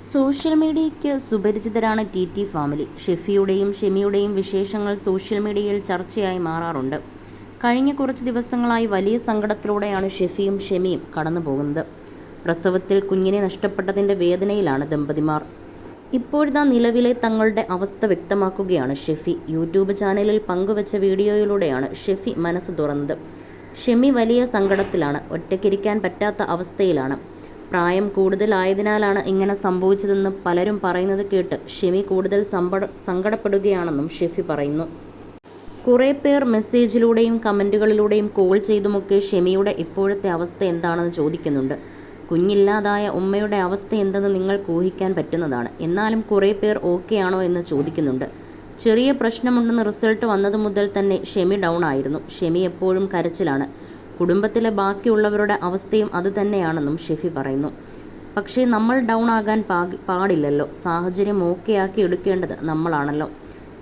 Social മീഡിയയ്ക്ക് സുപരിചിതരാണ് T family. ഷെഫിയുടെയും ഷെമിയുടെയും വിശേഷങ്ങൾ സോഷ്യൽ മീഡിയയിൽ ചർച്ചയായി മാറാറുണ്ട്. കഴിഞ്ഞ കുറച്ച് ദിവസങ്ങളായി വലിയ സങ്കടത്തിലൂടെയാണ് ഷെഫിയും ഷെമിയും കടന്നുപോകുന്നത്. പ്രസവത്തിൽ കുഞ്ഞിനെ നഷ്ടപ്പെട്ടതിൻ്റെ വേദനയിലാണ് ദമ്പതിമാർ. ഇപ്പോഴിതാ നിലവിലെ തങ്ങളുടെ അവസ്ഥ വ്യക്തമാക്കുകയാണ് ഷെഫി. യൂട്യൂബ് ചാനലിൽ പങ്കുവച്ച വീഡിയോയിലൂടെയാണ് ഷെഫി മനസ്സ് തുറന്നത്. ഷെമി വലിയ സങ്കടത്തിലാണ്, ഒറ്റയ്ക്കിരിക്കാൻ പറ്റാത്ത അവസ്ഥയിലാണ്. പ്രായം കൂടുതലായതിനാലാണ് ഇങ്ങനെ സംഭവിച്ചതെന്ന് പലരും പറയുന്നത് കേട്ട് ഷെമി കൂടുതൽ സങ്കടപ്പെടുകയാണെന്നും ഷെഫി പറയുന്നു. കുറേ പേർ മെസ്സേജിലൂടെയും കമൻറ്റുകളിലൂടെയും കോൾ ചെയ്തുമൊക്കെ ഷെമിയുടെ ഇപ്പോഴത്തെ അവസ്ഥ എന്താണെന്ന് ചോദിക്കുന്നുണ്ട്. കുഞ്ഞില്ലാതായ ഉമ്മയുടെ അവസ്ഥ എന്തെന്ന് നിങ്ങൾക്ക് ഊഹിക്കാൻ പറ്റുന്നതാണ്. എന്നാലും കുറേ പേർ ഓക്കെ ആണോ എന്ന് ചോദിക്കുന്നുണ്ട്. ചെറിയ പ്രശ്നമുണ്ടെന്ന് റിസൾട്ട് വന്നതു മുതൽ തന്നെ ഷെമി ഡൗൺ ആയിരുന്നു. ഷെമി എപ്പോഴും കരച്ചിലാണ്. കുടുംബത്തിലെ ബാക്കിയുള്ളവരുടെ അവസ്ഥയും അതുതന്നെയാണെന്നും ഷെഫി പറയുന്നു. പക്ഷേ നമ്മൾ ഡൗൺ ആകാൻ പാടില്ലല്ലോ. സാഹചര്യം ഓക്കെയാക്കി എടുക്കേണ്ടത് നമ്മളാണല്ലോ.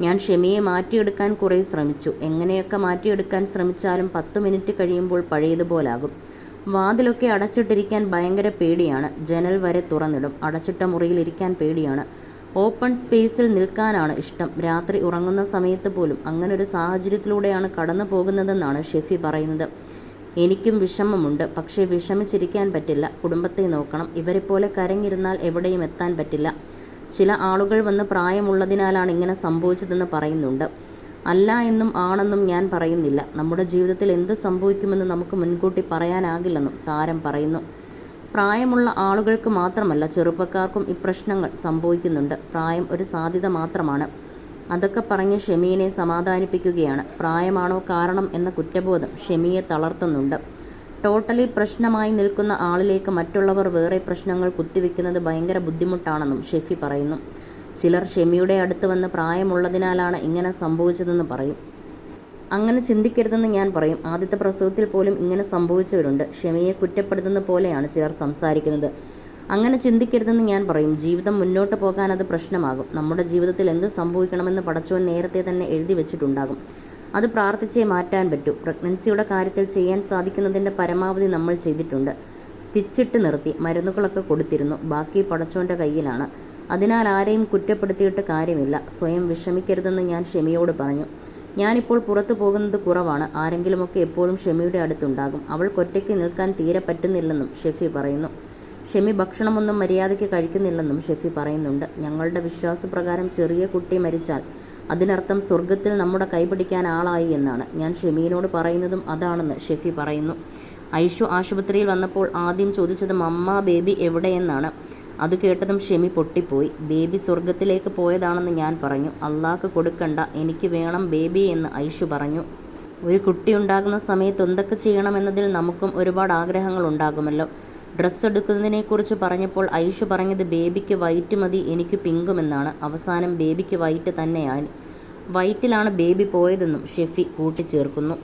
ഞാൻ ഷെമിയെ മാറ്റിയെടുക്കാൻ കുറേ ശ്രമിച്ചു. എങ്ങനെയൊക്കെ മാറ്റിയെടുക്കാൻ ശ്രമിച്ചാലും 10 മിനിറ്റ് കഴിയുമ്പോൾ പഴയതുപോലാകും. വാതിലൊക്കെ അടച്ചിട്ടിരിക്കാൻ ഭയങ്കര പേടിയാണ്. ജനൽ വരെ തുറന്നിടും. അടച്ചിട്ട മുറിയിലിരിക്കാൻ പേടിയാണ്. ഓപ്പൺ സ്പേസിൽ നിൽക്കാനാണ് ഇഷ്ടം. രാത്രി ഉറങ്ങുന്ന സമയത്ത് പോലും അങ്ങനൊരു സാഹചര്യത്തിലൂടെയാണ് കടന്നു പോകുന്നതെന്നാണ് ഷെഫി പറയുന്നത്. എനിക്കും വിഷമമുണ്ട്. പക്ഷേ വിഷമിച്ചിരിക്കാൻ പറ്റില്ല. കുടുംബത്തെ നോക്കണം. ഇവരെപ്പോലെ കരഞ്ഞിരുന്നാൽ എവിടെയും എത്താൻ പറ്റില്ല. ചില ആളുകൾ വന്ന് പ്രായമുള്ളതിനാലാണ് ഇങ്ങനെ സംഭവിച്ചതെന്ന് പറയുന്നുണ്ട്. അല്ല എന്നും ആണെന്നും ഞാൻ പറയുന്നില്ല. നമ്മുടെ ജീവിതത്തിൽ എന്ത് സംഭവിക്കുമെന്ന് നമുക്ക് മുൻകൂട്ടി പറയാനാകില്ലെന്നും താരം പറയുന്നു. പ്രായമുള്ള ആളുകൾക്ക് മാത്രമല്ല, ചെറുപ്പക്കാർക്കും ഇപ്രശ്നങ്ങൾ സംഭവിക്കുന്നുണ്ട്. പ്രായം ഒരു സാധ്യത മാത്രമാണ്. അതൊക്കെ പറഞ്ഞ് ഷെമിയെ സമാധാനിപ്പിക്കുകയാണ്. പ്രായമാണോ കാരണം എന്ന കുറ്റബോധം ഷെമിയെ തളർത്തുന്നുണ്ട്. ടോട്ടലി പ്രശ്നമായി നിൽക്കുന്ന ആളിലേക്ക് മറ്റുള്ളവർ വേറെ പ്രശ്നങ്ങൾ കുത്തിവെക്കുന്നത് ഭയങ്കര ബുദ്ധിമുട്ടാണെന്നും ഷെഫി പറയുന്നു. ചിലർ ഷെമിയുടെ അടുത്ത് വന്ന് പ്രായമുള്ളതിനാലാണ് ഇങ്ങനെ സംഭവിച്ചതെന്ന് പറയും. അങ്ങനെ ചിന്തിക്കരുതെന്ന് ഞാൻ പറയും. ആദ്യത്തെ പ്രസവത്തിൽ പോലും ഇങ്ങനെ സംഭവിച്ചവരുണ്ട്. ഷെമിയെ കുറ്റപ്പെടുത്തുന്ന പോലെയാണ് ചിലർ സംസാരിക്കുന്നത്. അങ്ങനെ ചിന്തിക്കരുതെന്ന് ഞാൻ പറയും. ജീവിതം മുന്നോട്ട് പോകാൻ അത് പ്രശ്നമാകും. നമ്മുടെ ജീവിതത്തിൽ എന്ത് സംഭവിക്കണമെന്ന് പടച്ചോൻ നേരത്തെ തന്നെ എഴുതി വെച്ചിട്ടുണ്ടാകും. അത് പ്രാർത്ഥിച്ചേ മാറ്റാൻ പറ്റൂ. പ്രഗ്നൻസിയുടെ കാര്യത്തിൽ ചെയ്യാൻ സാധിക്കുന്നതിൻ്റെ പരമാവധി നമ്മൾ ചെയ്തിട്ടുണ്ട്. സ്റ്റിച്ചിട്ട് നിർത്തി. മരുന്നുകളൊക്കെ കൊടുത്തിരുന്നു. ബാക്കി പടച്ചോൻ്റെ കയ്യിലാണ്. അതിനാൽ ആരെയും കുറ്റപ്പെടുത്തിയിട്ട് കാര്യമില്ല. സ്വയം വിഷമിക്കരുതെന്ന് ഞാൻ ഷെമിയോട് പറഞ്ഞു. ഞാനിപ്പോൾ പുറത്തു പോകുന്നത് കുറവാണ്. ആരെങ്കിലുമൊക്കെ എപ്പോഴും ഷെമിയുടെ അടുത്തുണ്ടാകും. അവൾക്കൊറ്റയ്ക്ക് നിൽക്കാൻ തീരെ പറ്റുന്നില്ലെന്നും ഷെഫി പറയുന്നു. ഷെമി ഭക്ഷണമൊന്നും മര്യാദയ്ക്ക് കഴിക്കുന്നില്ലെന്നും ഷെഫി പറയുന്നുണ്ട്. ഞങ്ങളുടെ വിശ്വാസപ്രകാരം ചെറിയ കുട്ടി മരിച്ചാൽ അതിനർത്ഥം സ്വർഗത്തിൽ നമ്മുടെ കൈപിടിക്കാൻ ആളായി എന്നാണ്. ഞാൻ ഷെമിയോട് പറയുന്നതും അതാണെന്ന് ഷെഫി പറയുന്നു. ഐഷു ആശുപത്രിയിൽ വന്നപ്പോൾ ആദ്യം ചോദിച്ചത് മമ്മ ബേബി എവിടെയെന്നാണ്. അത് കേട്ടതും ഷെമി പൊട്ടിപ്പോയി. ബേബി സ്വർഗത്തിലേക്ക് പോയതാണെന്ന് ഞാൻ പറഞ്ഞു. അള്ളാഹ്ക്ക് കൊടുക്കണ്ട, എനിക്ക് വേണം ബേബി എന്ന് ഐഷു പറഞ്ഞു. ഒരു കുട്ടി ഉണ്ടാകുന്ന സമയത്ത് എന്തൊക്കെ ചെയ്യണമെന്നതിൽ നമുക്കും ഒരുപാട് ആഗ്രഹങ്ങൾ ഉണ്ടാകുമല്ലോ. ഡ്രസ്സ് എടുക്കുന്നതിനെക്കുറിച്ച് പറഞ്ഞപ്പോൾ ഐഷു പറഞ്ഞത് ബേബിക്ക് വൈറ്റ് മതി, എനിക്ക് പിങ്കുമെന്നാണ്. അവസാനം ബേബിക്ക് വൈറ്റ് തന്നെയാണ്. വൈറ്റിലാണ് ബേബി പോയതെന്നും ഷെഫി കൂട്ടിച്ചേർക്കുന്നു.